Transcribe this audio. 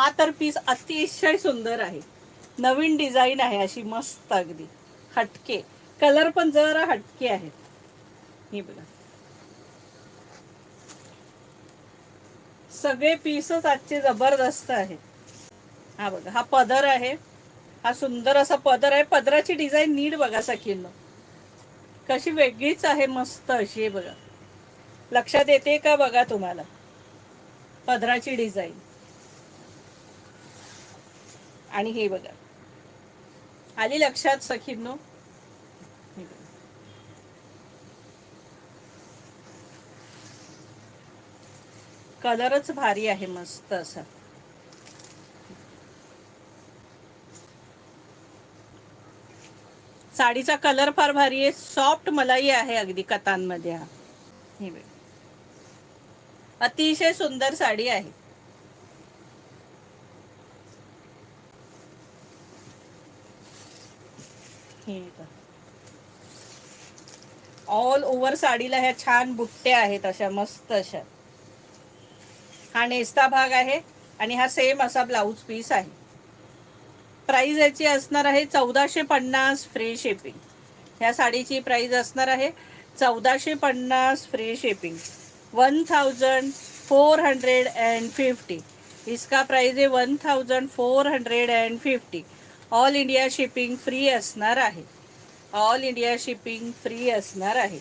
हा तर पीस अतिशय सुंदर आहे, नवीन डिझाईन आहे अशी मस्त अगदी हटके, कलर पण जरा हटके आहेत. हे बघा सगळे पीसच आजचे जबरदस्त आहेत. हा बघा हा पदर आहे, हा सुंदर असा पदर आहे. पदराची डिझाईन नीट बघा सखींनो, कशी वेगळीच आहे, मस्त अशी आहे बघा. लक्षात येते का बघा तुम्हाला पदराची डिझाईन. आणि हे बघा आली लक्षात सखींनो. हे बघा. कलरच भारी आहे मस्त असा. साडीचा कलर फार भारी आहे, सॉफ्ट मलाई आहे अगदी कतांमध्ये. हा हे बघा अतिशय सुंदर साडी आहे. हे बघा ऑल ओव्हर साडीला ह्या छान बुट्ट्या आहेत अशा मस्त अशा. हा नेस्ता भाग आहे आणि हा सेम असा ब्लाऊज पीस आहे. प्राइस याची असणार आहे 1450 फ्री शिपिंग. ह्या साडीची प्राइस असणार आहे 1450 फ्री शिपिंग. 1450. इसका प्राइस आहे 1450. ऑल इंडिया शिपिंग फ्री असणार आहे. ऑल इंडिया शिपिंग फ्री असणार आहे.